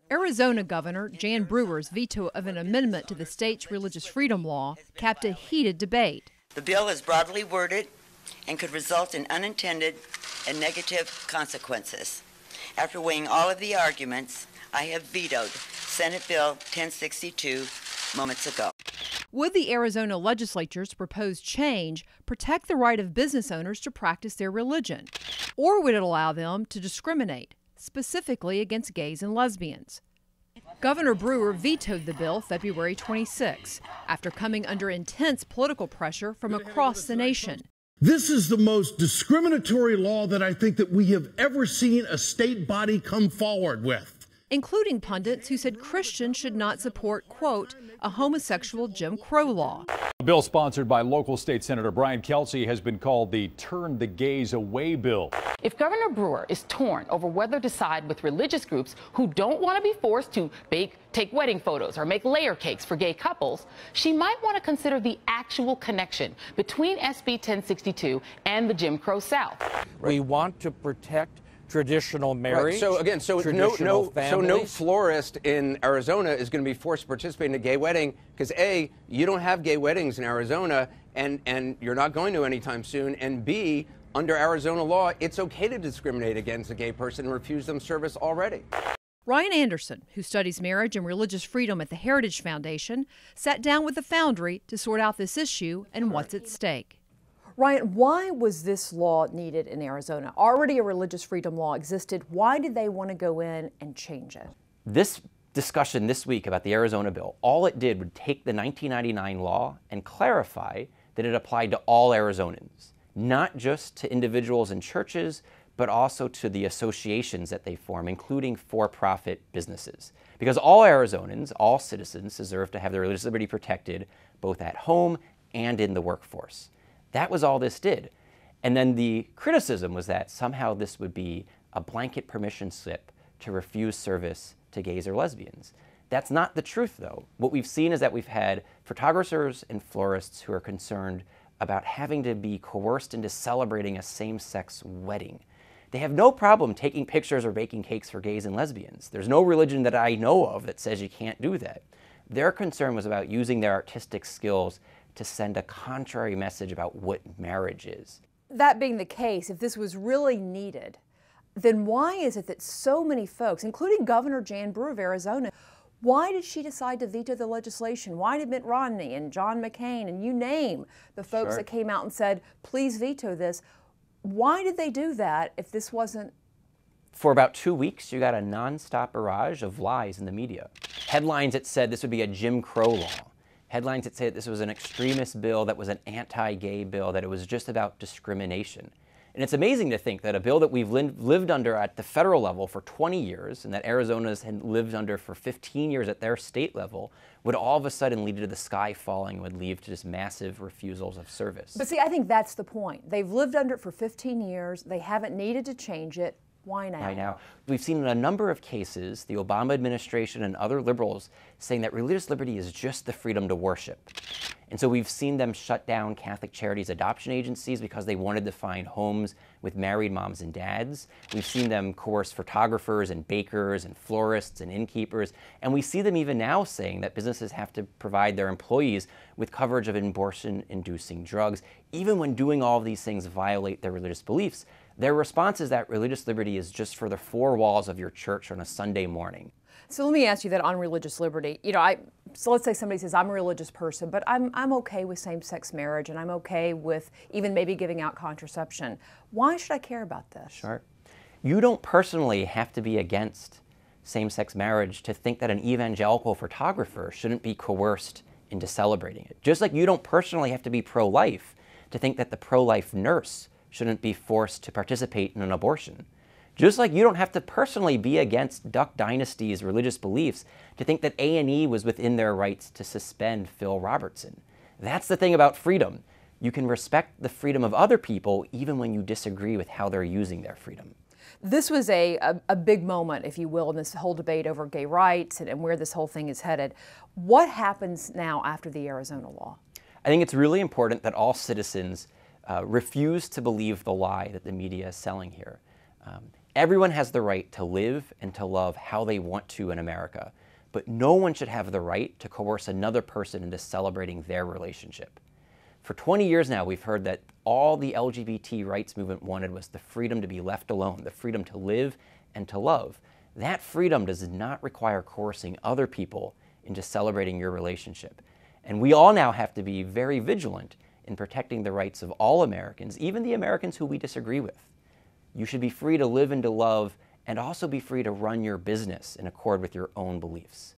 Arizona Governor Jan Brewer's veto of an amendment to the state's religious freedom law capped a heated debate. The bill is broadly worded and could result in unintended and negative consequences. After weighing all of the arguments, I have vetoed Senate Bill 1062 moments ago. Would the Arizona legislature's proposed change protect the right of business owners to practice their religion? Or would it allow them to discriminate, specifically against gays and lesbians? Governor Brewer vetoed the bill February 26, after coming under intense political pressure from across the nation. This is the most discriminatory law that I think that we have ever seen a state body come forward with. Including pundits who said Christians should not support, quote, a homosexual Jim Crow law. A bill sponsored by local state Senator Brian Kelsey has been called the Turn the Gays Away bill. If Governor Brewer is torn over whether to side with religious groups who don't want to be forced to take wedding photos or make layer cakes for gay couples, she might want to consider the actual connection between SB 1062 and the Jim Crow South. We want to protect traditional marriage. Right. So again, so no florist in Arizona is going to be forced to participate in a gay wedding because A, you don't have gay weddings in Arizona, and you're not going to anytime soon, and B, under Arizona law, it's okay to discriminate against a gay person and refuse them service already. Ryan Anderson, who studies marriage and religious freedom at the Heritage Foundation, sat down with the Foundry to sort out this issue and what's at stake. Ryan, why was this law needed in Arizona? Already a religious freedom law existed. Why did they want to go in and change it? This discussion this week about the Arizona bill, all it did would take the 1999 law and clarify that it applied to all Arizonans, not just to individuals and churches, but also to the associations that they form, including for-profit businesses. Because all Arizonans, all citizens, deserve to have their religious liberty protected both at home and in the workforce. That was all this did. And then the criticism was that somehow this would be a blanket permission slip to refuse service to gays or lesbians. That's not the truth, though. What we've seen is that we've had photographers and florists who are concerned about having to be coerced into celebrating a same-sex wedding. They have no problem taking pictures or baking cakes for gays and lesbians. There's no religion that I know of that says you can't do that. Their concern was about using their artistic skills to send a contrary message about what marriage is. That being the case, if this was really needed, then why is it that so many folks, including Governor Jan Brewer of Arizona, why did she decide to veto the legislation? Why did Mitt Romney and John McCain and you name the folks that came out and said, please veto this? Why did they do that if this wasn't? For about 2 weeks, you got a nonstop barrage of lies in the media. Headlines that said this would be a Jim Crow law. Headlines that say that this was an extremist bill, that was an anti-gay bill, that it was just about discrimination. And it's amazing to think that a bill that we've lived under at the federal level for 20 years and that Arizona's had lived under for 15 years at their state level would all of a sudden lead to the sky falling, would lead to just massive refusals of service. But see, I think that's the point. They've lived under it for 15 years. They haven't needed to change it. Why now? Why now? We've seen in a number of cases the Obama administration and other liberals saying that religious liberty is just the freedom to worship. And so we've seen them shut down Catholic Charities adoption agencies because they wanted to find homes with married moms and dads. We've seen them coerce photographers and bakers and florists and innkeepers. And we see them even now saying that businesses have to provide their employees with coverage of abortion-inducing drugs, even when doing all of these things violate their religious beliefs. Their response is that religious liberty is just for the four walls of your church on a Sunday morning. So let me ask you that on religious liberty. You know, so let's say somebody says, I'm a religious person, but I'm okay with same-sex marriage and I'm okay with even maybe giving out contraception. Why should I care about this? Sure. You don't personally have to be against same-sex marriage to think that an evangelical photographer shouldn't be coerced into celebrating it. Just like you don't personally have to be pro-life to think that the pro-life nurse shouldn't be forced to participate in an abortion. Just like you don't have to personally be against Duck Dynasty's religious beliefs to think that A&E was within their rights to suspend Phil Robertson. That's the thing about freedom. You can respect the freedom of other people even when you disagree with how they're using their freedom. This was a big moment, if you will, in this whole debate over gay rights and where this whole thing is headed. What happens now after the Arizona law? I think it's really important that all citizens refuse to believe the lie that the media is selling here. Everyone has the right to live and to love how they want to in America, but no one should have the right to coerce another person into celebrating their relationship. For 20 years now, we've heard that all the LGBT rights movement wanted was the freedom to be left alone, the freedom to live and to love. That freedom does not require coercing other people into celebrating your relationship. And we all now have to be very vigilant in protecting the rights of all Americans, even the Americans who we disagree with. You should be free to live and to love, and also be free to run your business in accord with your own beliefs.